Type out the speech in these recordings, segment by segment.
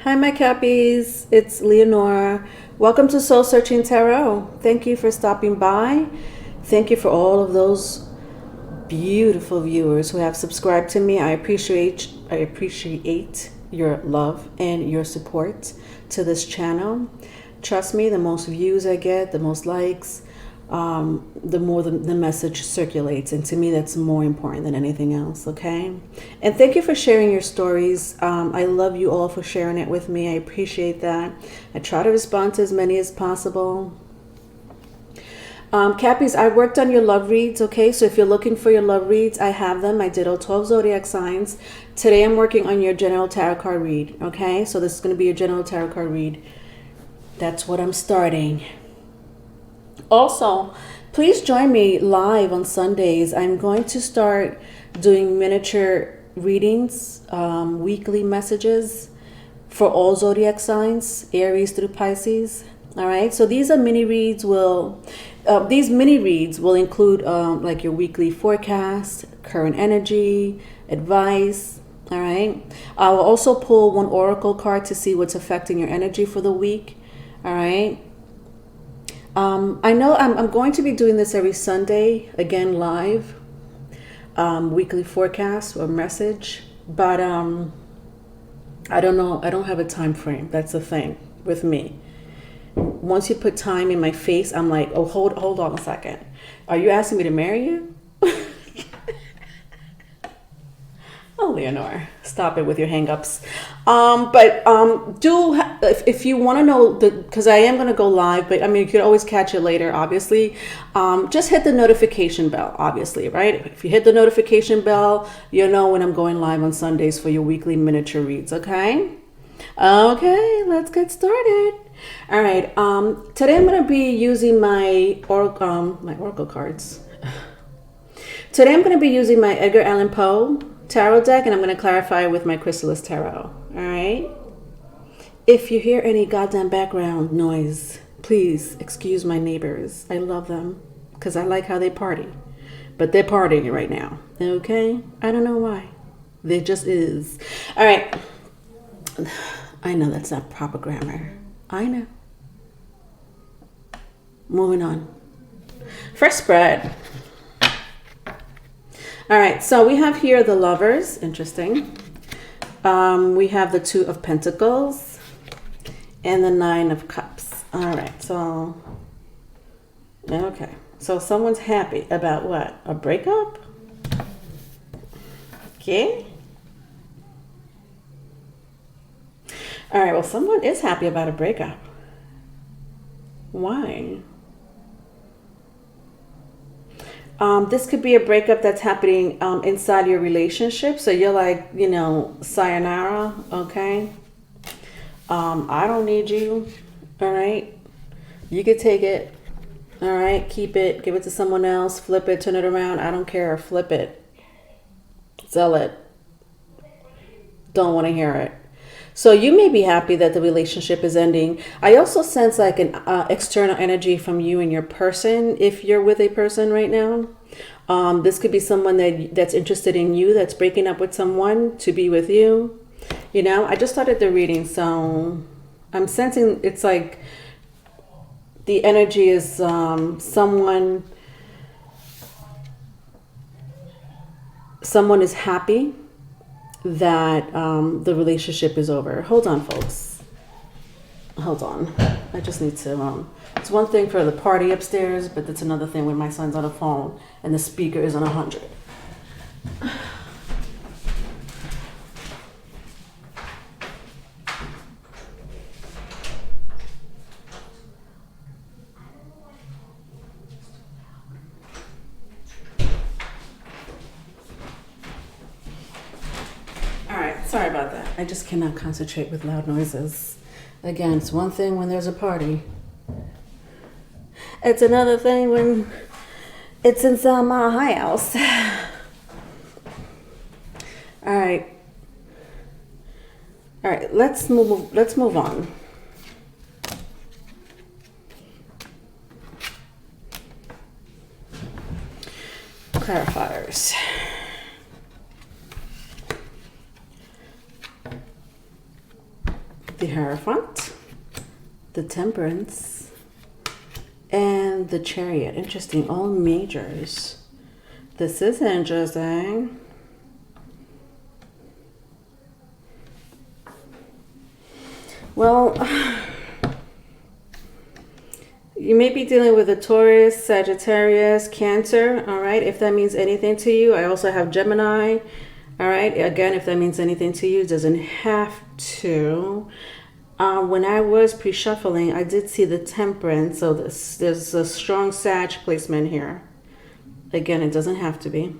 Hi, my Cappies. It's Leonora. Welcome to Soul Searching Tarot. Thank you for stopping by. Thank you for all of those beautiful viewers who have subscribed to me. I appreciate your love and your support to this channel. Trust me, the most views I get, the most likes, the more the message circulates, and to me that's more important than anything else. Okay, and thank you for sharing your stories. I love you all for sharing it with me. I appreciate that. I try to respond to as many as possible. Cappies, I worked on your love reads. Okay, so if you're looking for your love reads, I have them. I did all 12 zodiac signs. Today I'm working on your general tarot card read. Okay, so this is going to be your general tarot card read. That's what I'm starting. Also, please join me live on Sundays. I'm going to start doing miniature readings, weekly messages for all zodiac signs, Aries through Pisces. All right, so these are mini reads. These mini reads will include like your weekly forecast, current energy, advice. All right, I will also pull one oracle card to see what's affecting your energy for the week. All right. I know I'm going to be doing this every Sunday, again live, weekly forecast or message, but I don't know. I don't have a time frame. That's the thing with me. Once you put time in my face, I'm like, oh, hold on a second. Are you asking me to marry you? Oh, Leonore, stop it with your hang-ups. If you want to know, because I am going to go live, but I mean, you could always catch it later, obviously. Just hit the notification bell, obviously, right? If you hit the notification bell, you'll know when I'm going live on Sundays for your weekly miniature reads, okay? Okay, let's get started. All right, today I'm going to be using my oracle cards. Today I'm going to be using my Edgar Allan Poe tarot deck, and I'm going to clarify with my Chrysalis Tarot. All right. If you hear any goddamn background noise, please excuse my neighbors. I love them because I like how they party, but they're partying right now. Okay. I don't know why. They just is. All right. I know that's not proper grammar. I know. Moving on. First spread. All right, so we have here the Lovers. Interesting. We have the Two of Pentacles and the Nine of Cups. All right, so okay, so someone's happy about what? A breakup? Okay. All right, well, someone is happy about a breakup. Why? This could be a breakup that's happening inside your relationship. So you're like, sayonara, okay? I don't need you, all right? You could take it, all right? Keep it, give it to someone else, flip it, turn it around. I don't care, flip it, sell it. Don't want to hear it. So you may be happy that the relationship is ending. I also sense like an external energy from you and your person. If you're with a person right now, this could be someone that's interested in you, that's breaking up with someone to be with you. I just started the reading, so I'm sensing it's like the energy is someone is happy that the relationship is over. Hold on, folks. Hold on. I just need to, it's one thing for the party upstairs, but it's another thing when my son's on the phone and the speaker is on 100. Sorry about that. I just cannot concentrate with loud noises. Again, it's one thing when there's a party. It's another thing when it's inside my house. All right. All right, let's move on. Clarifiers. the Hierophant, the Temperance, and the Chariot. Interesting. All majors. This is interesting. Well, you may be dealing with a Taurus, Sagittarius, Cancer, all right, if that means anything to you. I also have Gemini, all right. Again, if that means anything to you, it doesn't have to. When I was pre-shuffling, I did see the Temperance, so there's a strong Sag placement here. Again, it doesn't have to be.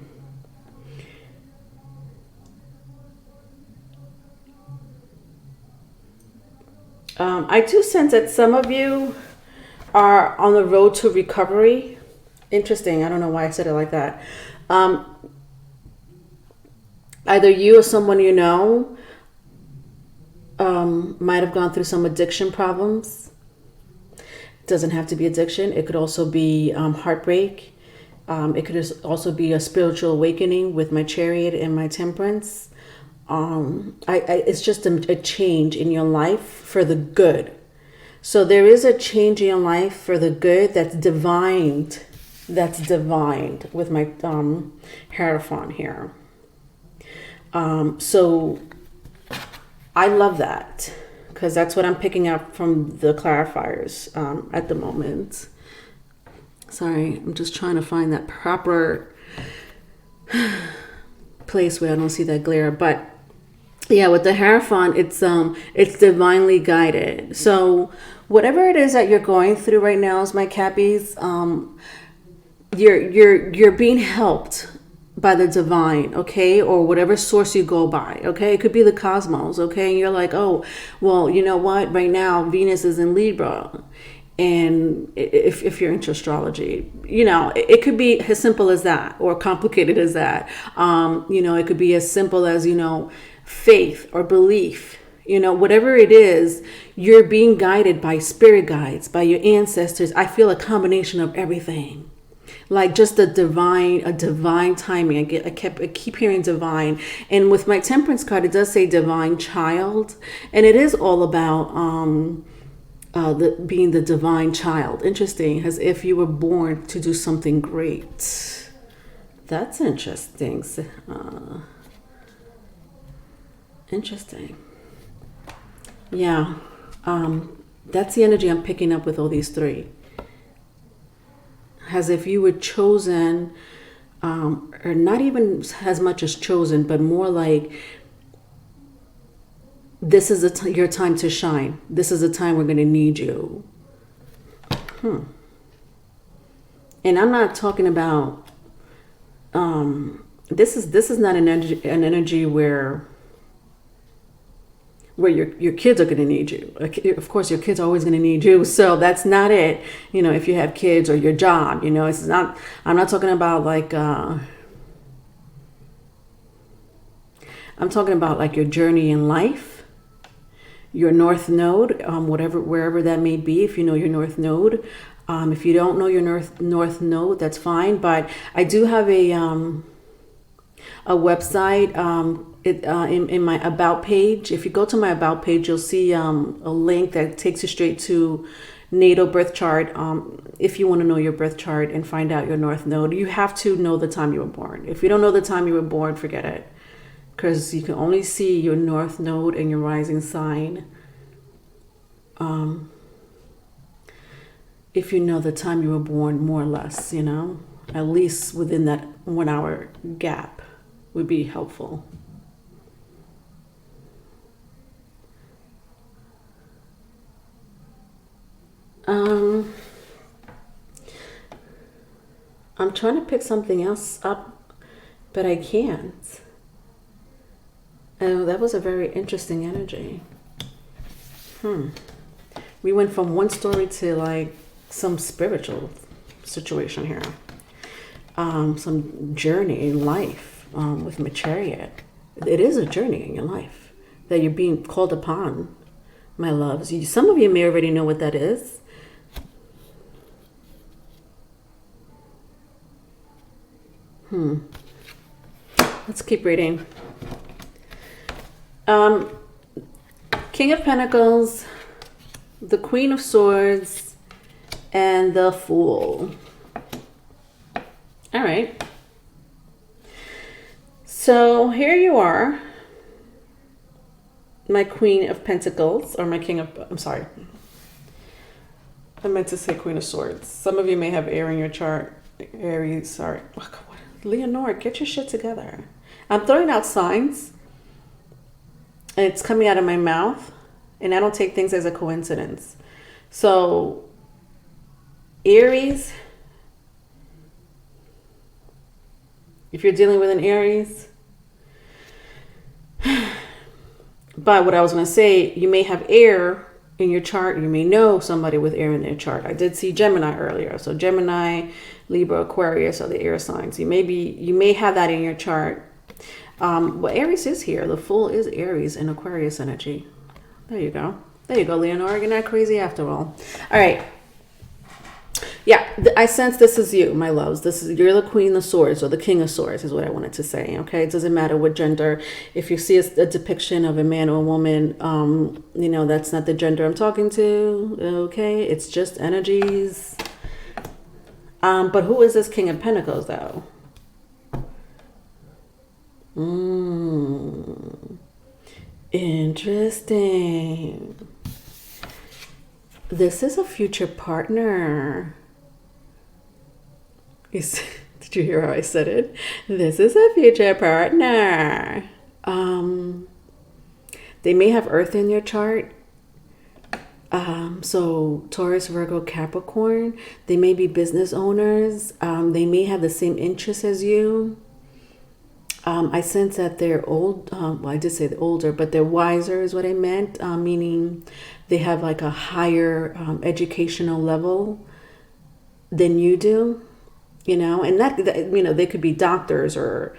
I do sense that some of you are on the road to recovery. Interesting. I don't know why I said it like that. Either you or someone you know might have gone through some addiction problems. It doesn't have to be addiction. It could also be heartbreak. It could also be a spiritual awakening with my Chariot and my Temperance. It's just a change in your life for the good. So there is a change in your life for the good that's divined. That's divined with my Hierophant here. So I love that because that's what I'm picking up from the clarifiers at the moment. Sorry, I'm just trying to find that proper place where I don't see that glare. But yeah, with the Hierophant, it's divinely guided. So whatever it is that you're going through right now, is my Cappies, you're being helped by the divine, okay, or whatever source you go by, okay. It could be the cosmos, okay. And you're like, oh, well, you know what? Right now, Venus is in Libra. And if you're into astrology, you know, it could be as simple as that or complicated as that. You know, it could be as simple as, you know, faith or belief, you know, whatever it is, you're being guided by spirit guides, by your ancestors. I feel a combination of everything, like just a divine timing. I keep hearing divine. And with my Temperance card, it does say divine child. And it is all about, being the divine child. Interesting, as if you were born to do something great. That's interesting. Interesting. Yeah, that's the energy I'm picking up with all these three. As if you were chosen, or not even as much as chosen, but more like this is your time to shine. This is a time we're going to need you. And I'm not talking about. This is not an energy where your kids are going to need you. Of course, your kids are always going to need you. So that's not it. You know, if you have kids or your job, you know, it's not. I'm not talking about like. I'm talking about like your journey in life. Your North Node, wherever that may be, if you know your North Node. If you don't know your North Node, that's fine. But I do have a website in my About page. If you go to my About page, you'll see a link that takes you straight to natal birth chart. If you want to know your birth chart and find out your North Node, you have to know the time you were born. If you don't know the time you were born, forget it. Because you can only see your North Node and your rising sign if you know the time you were born, more or less, you know, at least within that 1 hour gap would be helpful. I'm trying to pick something else up, but I can't. Oh, that was a very interesting energy. We went from one story to like some spiritual situation here. Some journey in life with my Chariot. It is a journey in your life that you're being called upon, my loves. Some of you may already know what that is. Let's keep reading. King of Pentacles, the Queen of Swords, and the Fool. All right. So here you are, my Queen of Pentacles, or my King of, I'm sorry. I meant to say Queen of Swords. Some of you may have air in your chart. Aries, sorry. Oh, Leonore, get your shit together. I'm throwing out signs, and it's coming out of my mouth, and I don't take things as a coincidence. So, Aries, if you're dealing with an Aries, but what I was going to say, you may have air in your chart. You may know somebody with air in their chart. I did see Gemini earlier. So Gemini, Libra, Aquarius are the air signs. You may have that in your chart. Well, Aries is here. The Fool is Aries in Aquarius energy. There you go. There you go, Leonore. You're not crazy after all. All right. Yeah, I sense this is you, my loves. You're the Queen of Swords, or the King of Swords is what I wanted to say, okay? It doesn't matter what gender. If you see a depiction of a man or a woman, you know, that's not the gender I'm talking to, okay? It's just energies. But who is this King of Pentacles, though? Interesting. This is a future partner. Did you hear how I said it? This is a future partner. They may have Earth in your chart. So Taurus, Virgo, Capricorn. They may be business owners. They may have the same interests as you. I sense that they're old. Well, I did say they're older, but they're wiser is what I meant. Meaning they have like a higher educational level than you do. You know, and that, you know, they could be doctors or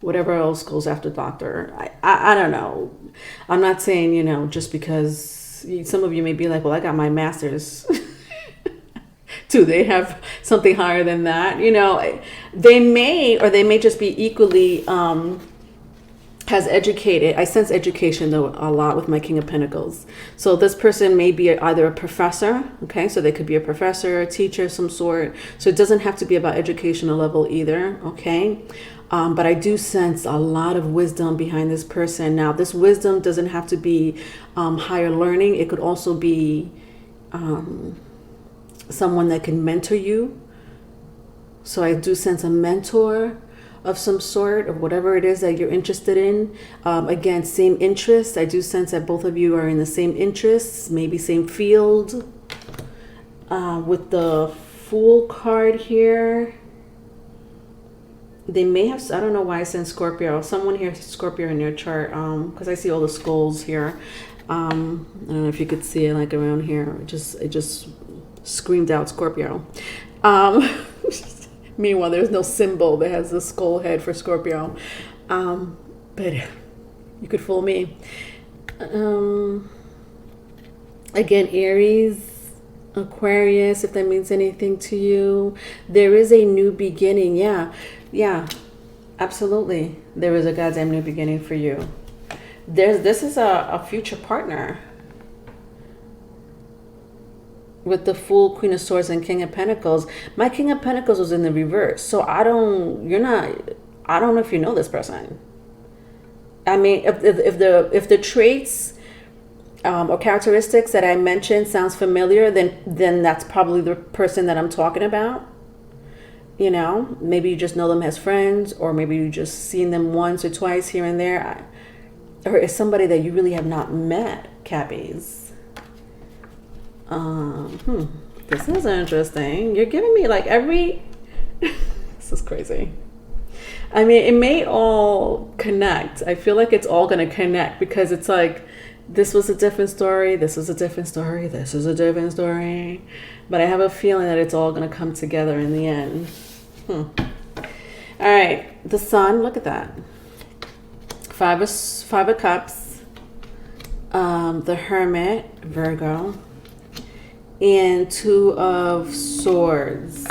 whatever else goes after doctor. I don't know. I'm not saying, you know, just because some of you may be like, well, I got my master's. Do they have something higher than that? You know, they may just be equally has educated. I sense education though a lot with my King of Pentacles. So this person may be either a professor, okay? So they could be a professor, a teacher of some sort. So it doesn't have to be about educational level either, okay? But I do sense a lot of wisdom behind this person. Now, this wisdom doesn't have to be higher learning. It could also be someone that can mentor you. So I do sense a mentor of some sort, of whatever it is that you're interested in. Again, same interests. I do sense that both of you are in the same interests, maybe same field. With the Fool card here, they may have, I don't know why I sense Scorpio. Someone here, Scorpio in your chart, because I see all the skulls here. I don't know if you could see it like around here. It just screamed out Scorpio. Meanwhile, there's no symbol that has the skull head for Scorpio. But you could fool me. Again, Aries, Aquarius, if that means anything to you. There is a new beginning. Yeah, absolutely. There is a goddamn new beginning for you. This is a future partner. With the Fool, Queen of Swords, and King of Pentacles. My King of Pentacles was in the reverse. So I don't know if you know this person. I mean, if the traits or characteristics that I mentioned sounds familiar, then that's probably the person that I'm talking about. You know, maybe you just know them as friends, or maybe you just seen them once or twice here and there. Or it's somebody that you really have not met, Cappies. This is interesting. You're giving me like every this is crazy. I mean, it may all connect. I feel like it's all going to connect, because it's like this was a different story, this was a different story, this is a different story, but I have a feeling that it's all going to come together in the end. All right, the Sun, look at that. Five of Cups, the Hermit, Virgo, and Two of Swords.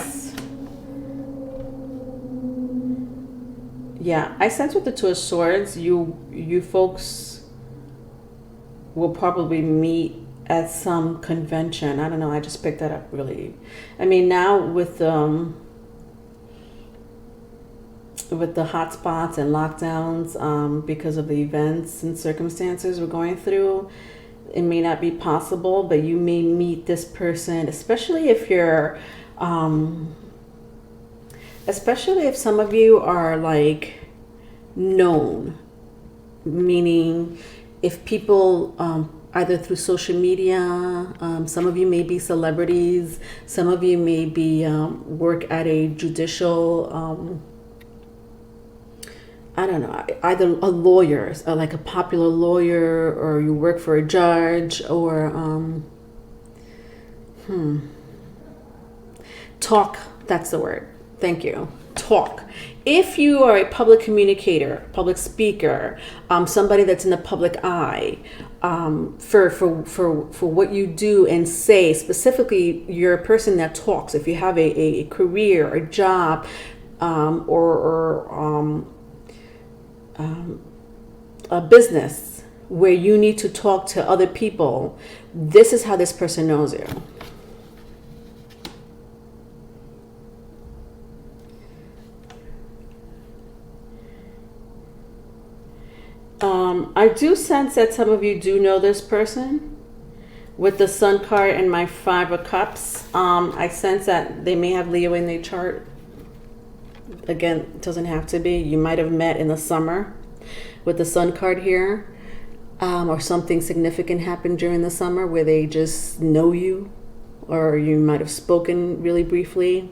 Yeah, I sense with the Two of Swords, you folks will probably meet at some convention. I don't know. I just picked that up really. I mean, now with the hotspots and lockdowns, because of the events and circumstances we're going through, it may not be possible, but you may meet this person, especially if you're, especially if some of you are like known, meaning if people, either through social media, some of you may be celebrities, some of you may be work at a judicial, I don't know, either a lawyer, like a popular lawyer, or you work for a judge, or talk. That's the word. Thank you. Talk. If you are a public communicator, public speaker, somebody that's in the public eye, for what you do and say, specifically, you're a person that talks. If you have a career, a job, or a business where you need to talk to other people, this is how this person knows you. I do sense that some of you do know this person. With the Sun card and my Five of Cups, I sense that they may have Leo in their chart. Again, it doesn't have to be. You might have met in the summer with the Sun card here, or something significant happened during the summer where they just know you, or you might have spoken really briefly.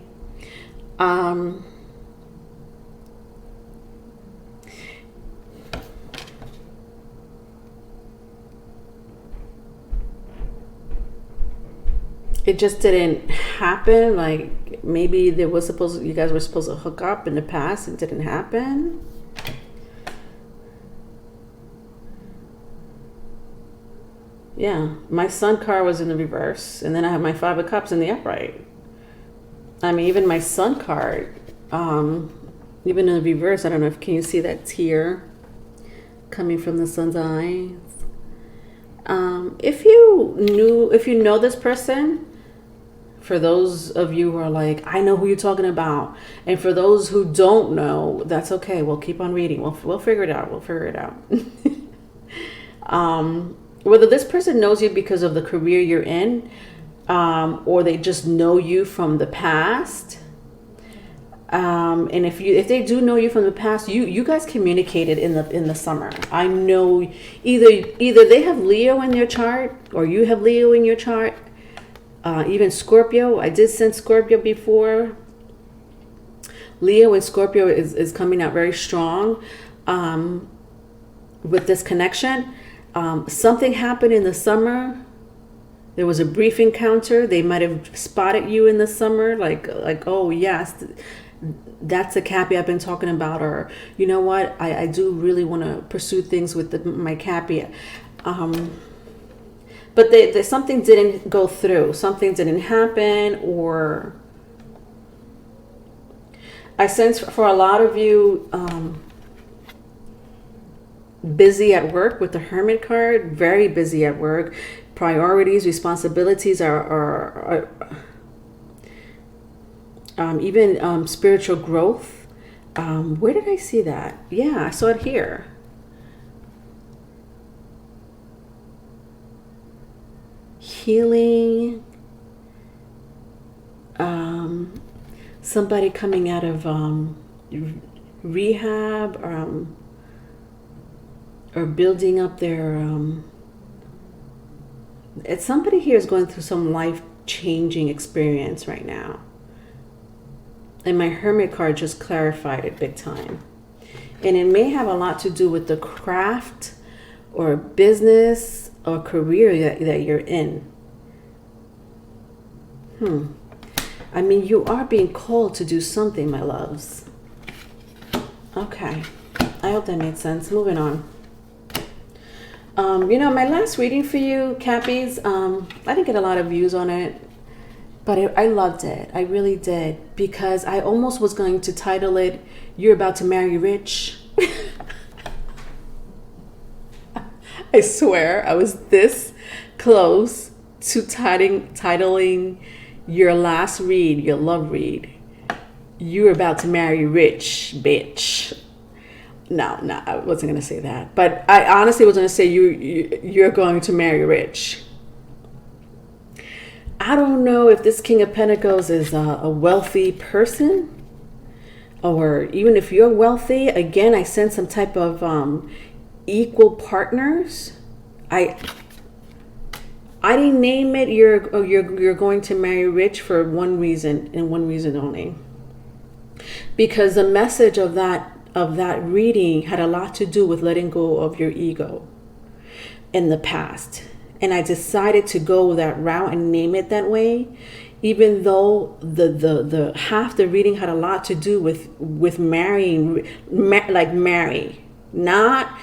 It just didn't happen. Like maybe you guys were supposed to hook up in the past. It didn't happen. Yeah, my Sun card was in the reverse, and then I have my Five of Cups in the upright. I mean, even my Sun card, even in the reverse, I don't know can you see that tear coming from the Sun's eyes? If you know this person, for those of you who are like, I know who you're talking about, and for those who don't know, that's okay. We'll keep on reading. We'll figure it out. We'll figure it out. Whether this person knows you because of the career you're in, or they just know you from the past. And if they do know you from the past, you guys communicated in the summer. I know either they have Leo in their chart, or you have Leo in your chart. Even Scorpio, I did sense Scorpio before. Leo and Scorpio is coming out very strong with this connection. Something happened in the summer. There was a brief encounter. They might have spotted you in the summer, like oh yes, that's the Cappy I've been talking about, or you know what, I do really want to pursue things with my Cappy. But something didn't go through, something didn't happen, or I sense for a lot of you, busy at work with the Hermit card, very busy at work. Priorities, responsibilities are even spiritual growth. Where did I see that? Yeah, I saw it here. Healing, somebody coming out of rehab, or building up their somebody here is going through some life-changing experience right now, and my Hermit card just clarified it big time. And it may have a lot to do with the craft or business or career that you're in. I mean, you are being called to do something, my loves. Okay. I hope that made sense. Moving on. My last reading for you, Cappies, I didn't get a lot of views on it. But I loved it. I really did. Because I almost was going to title it, You're About to Marry Rich. I swear I was this close to titling your last read, your love read, You're About to Marry Rich, bitch. No, I wasn't going to say that. But I honestly was going to say you're going to marry rich. I don't know if this King of Pentacles is a wealthy person, or even if you're wealthy. Again, I sense some type of equal partners. I didn't name it. You're going to marry rich for one reason and one reason only, because the message of that reading had a lot to do with letting go of your ego in the past. And I decided to go that route and name it that way, even though the half the reading had a lot to do with marrying, like marry, not,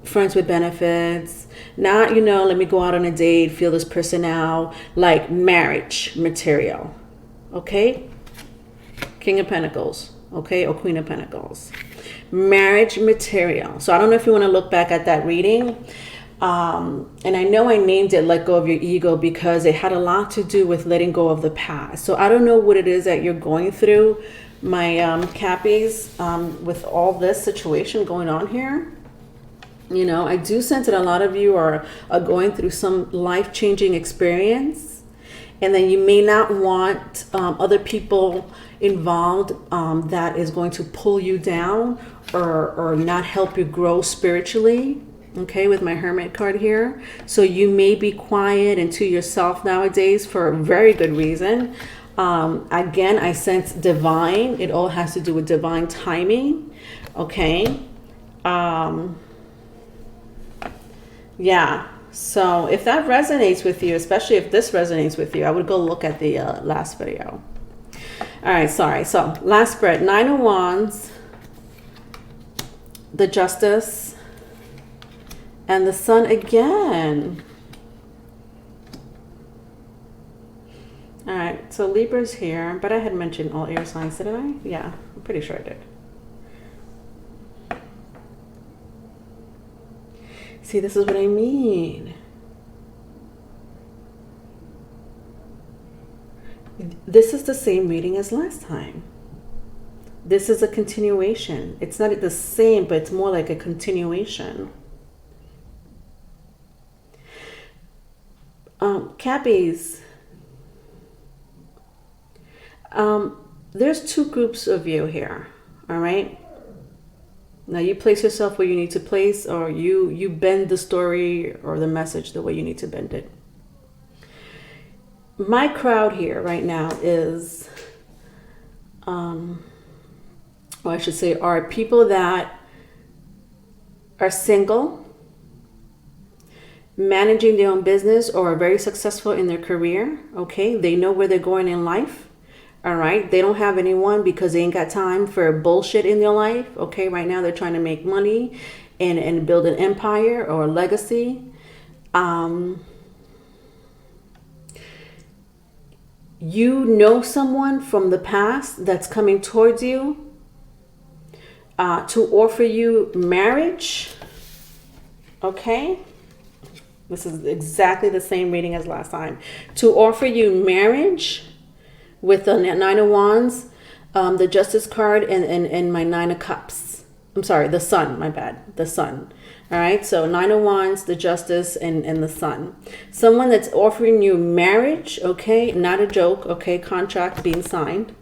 friends with benefits, not, let me go out on a date, feel this person out, like marriage material. Okay? King of Pentacles. Okay, or Queen of Pentacles. Marriage material. So I don't know if you want to look back at that reading. And I know I named it Let Go of Your Ego because it had a lot to do with letting go of the past. So I don't know what it is that you're going through, my Cappies, with all this situation going on here. I do sense that a lot of you are going through some life-changing experience. And then you may not want other people involved that is going to pull you down or not help you grow spiritually. Okay, with my Hermit card here. So you may be quiet and to yourself nowadays for a very good reason. Again, I sense divine. It all has to do with divine timing. Okay. Yeah. So if that resonates with you, especially if this resonates with you, I would go look at the last video. All right, sorry. So last spread, 9 of Wands, the Justice, and the Sun again. All right, so Libra's here, but I had mentioned all air signs, didn't I? Yeah, I'm pretty sure I did. See, this is what I mean. This is the same reading as last time. This is a continuation. It's not the same, but it's more like a continuation. Cappies, there's two groups of you here, all right? Now you place yourself where you need to place, or you bend the story or the message the way you need to bend it. My crowd here right now is, or I should say, are people that are single, managing their own business, or are very successful in their career. Okay, they know where they're going in life. All right, they don't have anyone because they ain't got time for bullshit in their life. Okay, right now they're trying to make money and build an empire or a legacy. You know someone from the past that's coming towards you to offer you marriage. Okay. This is exactly the same reading as last time. To offer you marriage with the 9 of Wands, the Justice card, and my 9 of Cups. I'm sorry, the Sun, my bad. The Sun. All right, so 9 of Wands, the Justice, and the Sun. Someone that's offering you marriage, okay? Not a joke, okay? Contract being signed.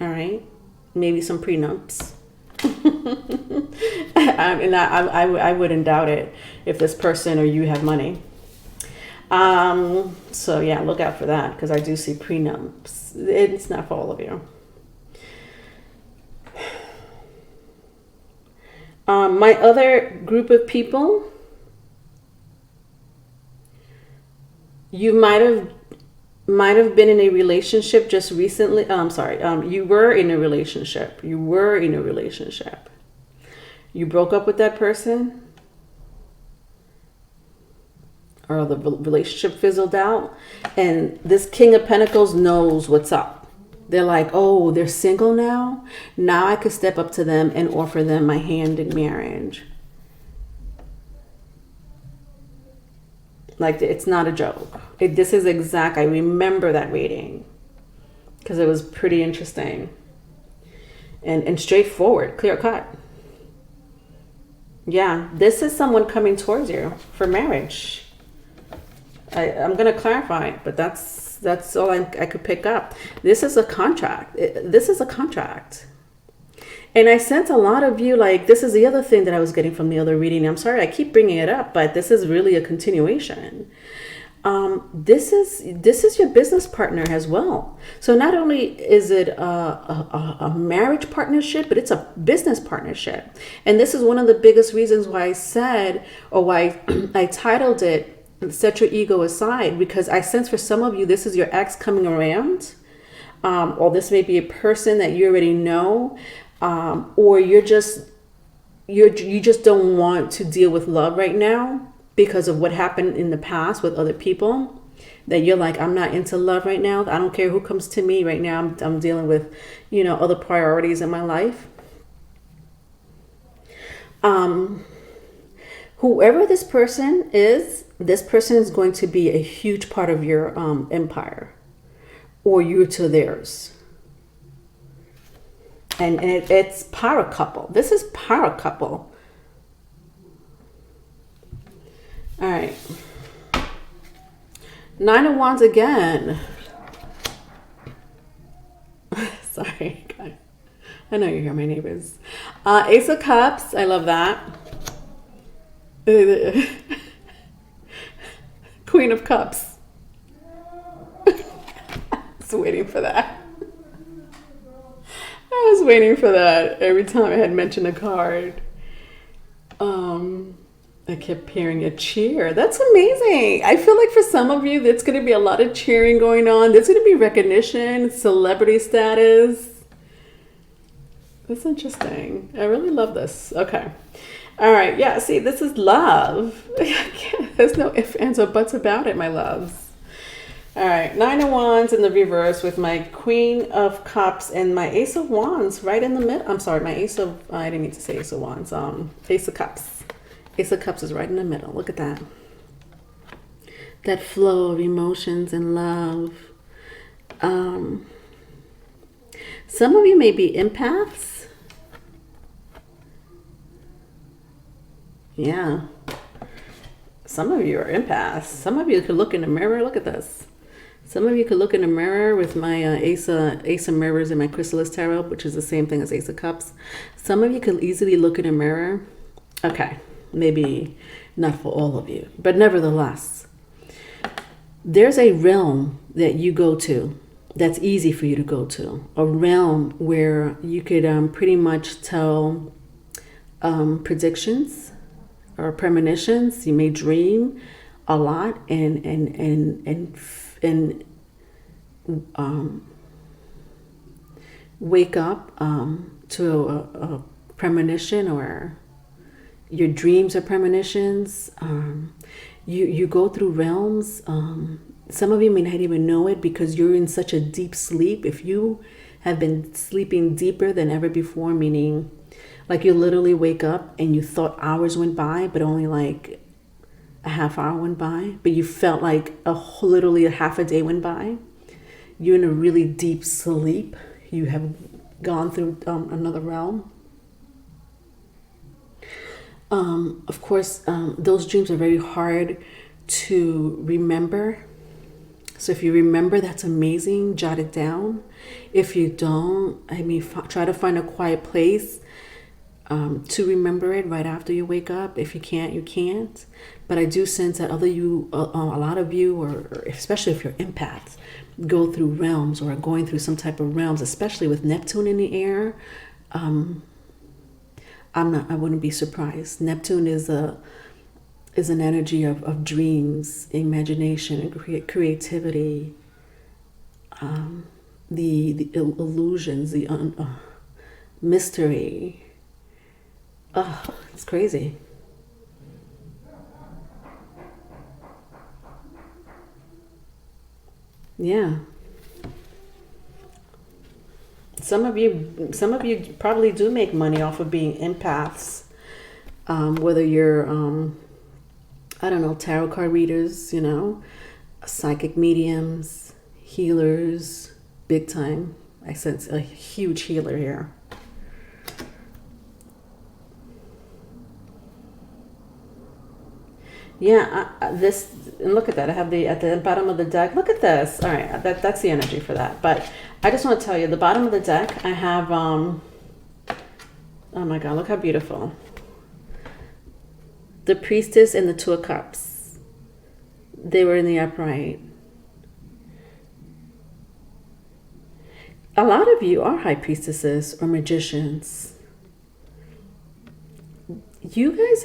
All right? Maybe some prenups. And I wouldn't doubt it if this person or you have money. So yeah, look out for that, because I do see prenups. It's not for all of you. My other group of people, you might have been in a relationship just recently. You were in a relationship. You broke up with that person. or the relationship fizzled out, and this King of Pentacles knows what's up. They're like, oh, they're single now. Now I could step up to them and offer them my hand in marriage. Like, it's not a joke. This is exact. I remember that reading because it was pretty interesting and straightforward, clear cut. Yeah, this is someone coming towards you for marriage. I'm going to clarify, but that's all I could pick up. This is a contract. This is a contract. And I sense a lot of you, like, this is the other thing that I was getting from the other reading. I'm sorry, I keep bringing it up, but this is really a continuation. This is your business partner as well. So not only is it a marriage partnership, but it's a business partnership. And this is one of the biggest reasons why I said, or why I titled it, Set Your Ego Aside, because I sense for some of you, this is your ex coming around, or this may be a person that you already know, or you just don't want to deal with love right now because of what happened in the past with other people, that you're like, I'm not into love right now. I don't care who comes to me right now. I'm dealing with, other priorities in my life. Whoever this person is going to be a huge part of your empire, or you to theirs. And it's power couple. This is power couple. All right. 9 of Wands again. Sorry, guys. I know you hear my neighbors. Ace of Cups. I love that. Queen of Cups. I was waiting for that. I was waiting for that every time I had mentioned a card. I kept hearing a cheer. That's amazing. I feel like for some of you, there's going to be a lot of cheering going on. There's going to be recognition, celebrity status. That's interesting. I really love this. Okay. All right. Yeah. See, this is love. There's no ifs, ands, or buts about it, my loves. All right. 9 of Wands in the reverse with my Queen of Cups and my Ace of Wands right in the middle. I'm sorry. My Ace of, I didn't mean to say Ace of Wands. Ace of Cups. Ace of Cups is right in the middle. Look at that. That flow of emotions and love. Some of you may be empaths. Yeah. Some of you are empaths. Some of you could look in the mirror. Look at this. Some of you could look in the mirror with my Ace of Mirrors and my Chrysalis Tarot, which is the same thing as Ace of Cups. Some of you could easily look in a mirror. Okay. Maybe not for all of you, but nevertheless, there's a realm that you go to that's easy for you to go to, a realm where you could pretty much tell predictions or premonitions. You may dream a lot and wake up to a premonition, or your dreams are premonitions. You go through realms. Some of you may not even know it because you're in such a deep sleep. If you have been sleeping deeper than ever before, meaning like you literally wake up and you thought hours went by, but only like a half hour went by, but you felt like literally a half a day went by. You're in a really deep sleep. You have gone through another realm. Of course, those dreams are very hard to remember. So if you remember, that's amazing. Jot it down. If you don't, try to find a quiet place to remember it right after you wake up. If you can't, you can't. But I do sense that a lot of you, or especially if you're empaths, go through realms or are going through some type of realms, especially with Neptune in the air. I wouldn't be surprised. Neptune is an energy of dreams, imagination, and creativity, the illusions, the mystery. It's crazy. Yeah. Some of you probably do make money off of being empaths. Whether you're, I don't know, tarot card readers, you know, psychic mediums, healers, big time. I sense a huge healer here. Yeah, this, and look at that. I have the, at the bottom of the deck. Look at this. All right, that's the energy for that. But I just want to tell you, the bottom of the deck, I have, oh my God, look how beautiful. The Priestess and the Two of Cups. They were in the upright. A lot of you are high priestesses or magicians. You guys,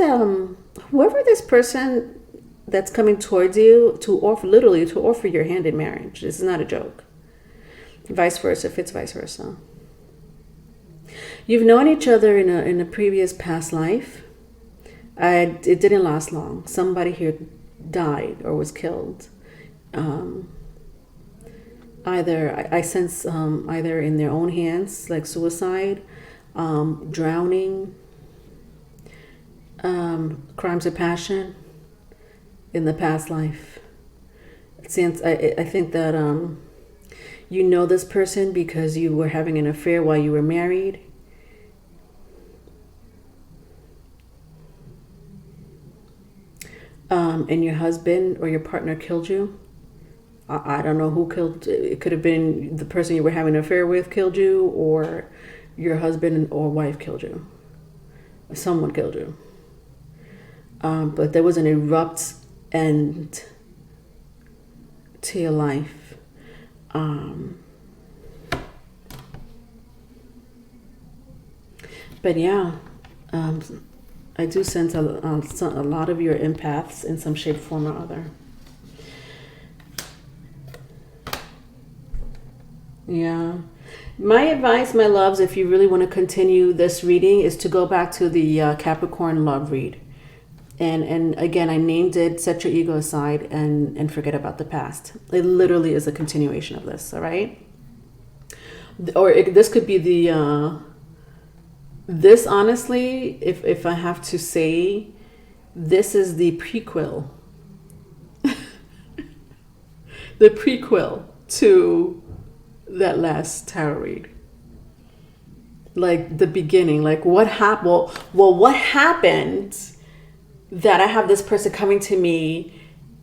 whoever this person that's coming towards you to offer, literally to offer your hand in marriage. This is not a joke. Vice versa, if it's vice versa. You've known each other in a previous past life. It didn't last long. Somebody here died or was killed. Either I sense either in their own hands, like suicide, drowning, crimes of passion in the past life. Since I think that you know this person because you were having an affair while you were married. And your husband or your partner killed you. I don't know who killed. It could have been the person you were having an affair with killed you, or your husband or wife killed you. Someone killed you. But there was an abrupt end to your life. But yeah, I do sense a lot of your empaths in some shape, form, or other. Yeah. My advice, my loves, if you really want to continue this reading, is to go back to the Capricorn love read. And again, I named it Set Your Ego Aside and Forget About the Past. It literally is a continuation of this, all right? Or this could be the... this, honestly, if I have to say, this is the prequel. The prequel to that last tarot read. Like the beginning, like what happened? Well, what happened that I have this person coming to me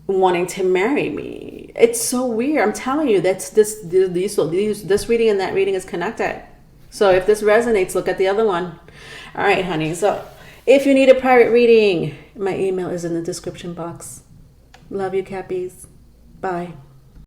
wanting to marry me? It's so weird. I'm telling you, that's this reading and that reading is connected. So if this resonates, look at the other one. All right, honey. So if you need a private reading, my email is in the description box. Love you, Cappies. Bye.